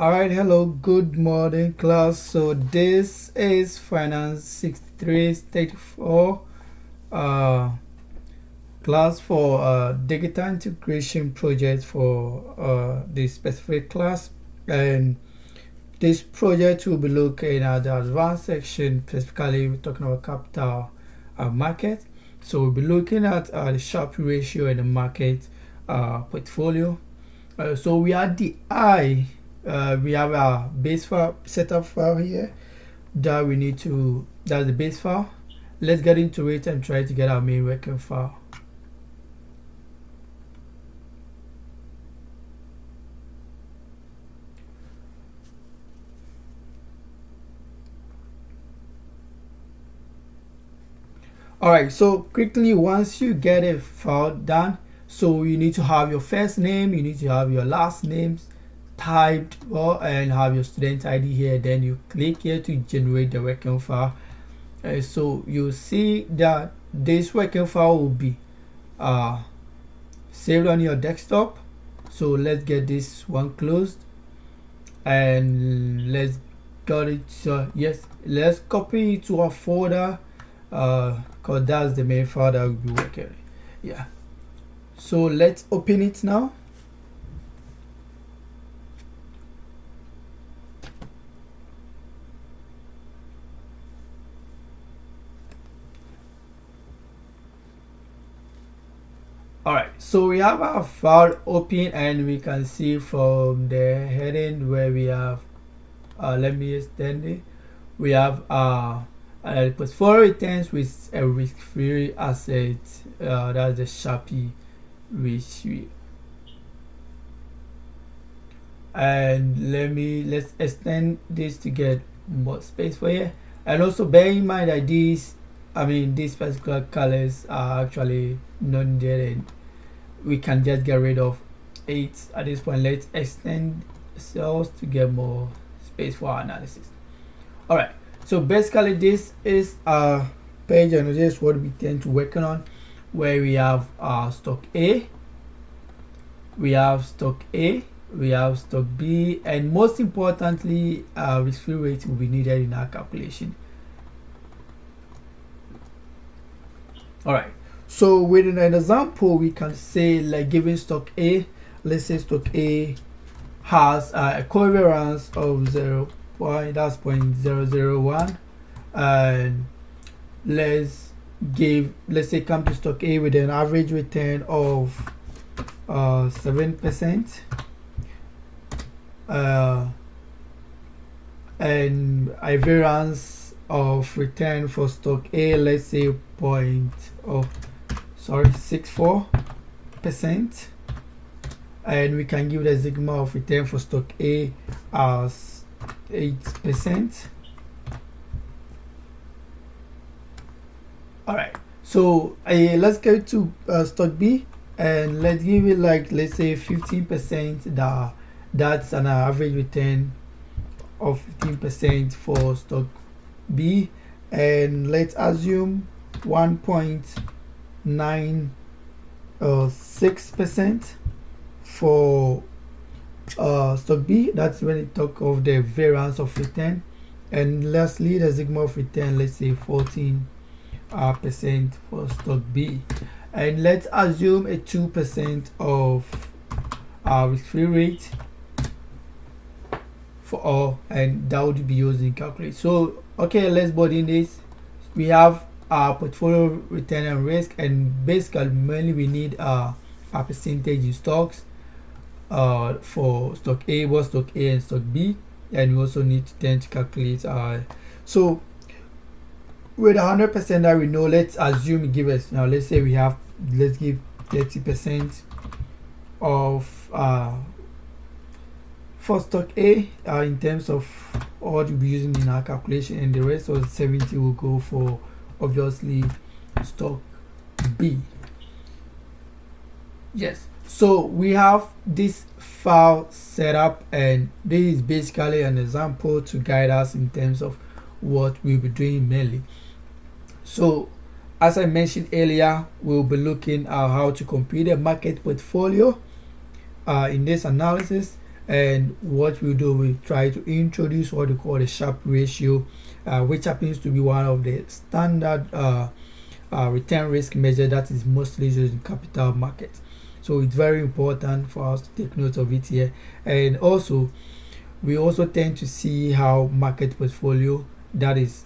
All right, hello, good morning, class. So this is Finance 6334 uh, class for digital integration project for this specific class. And this project will be looking at the advanced section, specifically we're talking about capital market. So we'll be looking at the Sharpe ratio and the market portfolio. So we are the I. We have a base file setup file here that we need to. That's the base file. Let's get into it and try to get our main working file. Alright, so quickly, once you get a file done, so you need to have your first name, you need to have your last names typed, and have your student ID here. Then you click here to generate the working file. So you see that this working file will be saved on your desktop. So let's get this one closed and let's got it. Yes, let's copy it to a folder because that's the main file that we'll be working with. Yeah, so let's open it now. Alright, so we have our file open and we can see from the heading where we have let me extend it. We have portfolio returns with a risk-free asset, that's the Sharpe ratio. And let's extend this to get more space for here. And also bear in mind that these particular colors are actually not needed, and we can just get rid of 8 at this point. Let's extend cells to get more space for our analysis. All right, so basically this is a page, and this is what we tend to working on, where we have stock A, we have stock A, we have stock B, and most importantly, risk-free rate will be needed in our calculation. All right, so within an example, we can say, like, given stock A, let's say stock A has a covariance of 0.001, and let's say come to stock A with an average return of 7%, and a variance of return for stock A, let's say 64%, and we can give the sigma of return for stock A as 8%. All right, so let's go to stock B, and let's give it, like, let's say 15%. That's an average return of 15% for stock B, and let's assume 1.96% for stock B. That's when it talk of the variance of return. And lastly, the sigma of return, let's say 14% for stock B, and let's assume a 2% of risk-free rate for all, and that would be used in calculate. So okay, let's board in this. We have our portfolio return and risk, and basically mainly we need a percentage in stocks for stock A, both stock A and stock B, and we also need to tend to calculate so with 100% that we know, let's assume give us, now let's say let's give 30% of for stock A in terms of what we'll be using in our calculation, and the rest of 70 will go for obviously stock B. Yes, so we have this file set up, and this is basically an example to guide us in terms of what we'll be doing mainly. So as I mentioned earlier, we'll be looking at how to compute a market portfolio in this analysis, And what we do, we try to introduce what we call the Sharpe ratio, which happens to be one of the standard return risk measure that is mostly used in capital markets. So it's very important for us to take note of it here. And also, we also tend to see how market portfolio, that is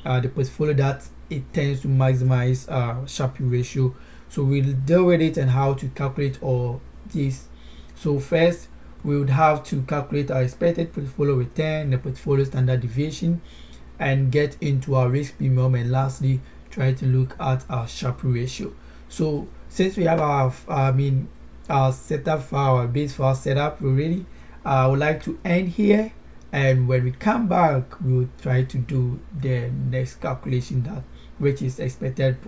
the portfolio that it tends to maximize Sharpe ratio. So we'll deal with it and how to calculate all this. So first, we would have to calculate our expected portfolio return, the portfolio standard deviation, and get into our risk premium, and lastly try to look at our Sharpe ratio. So since we have our our setup file, our base file set up already, I would like to end here, and when we come back we will try to do the next calculation, that which is expected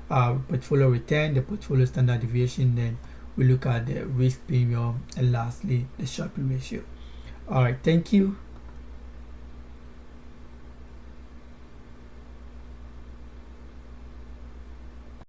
portfolio return, the portfolio standard deviation, then we look at the risk premium, and lastly the Sharpe ratio. All right, thank you.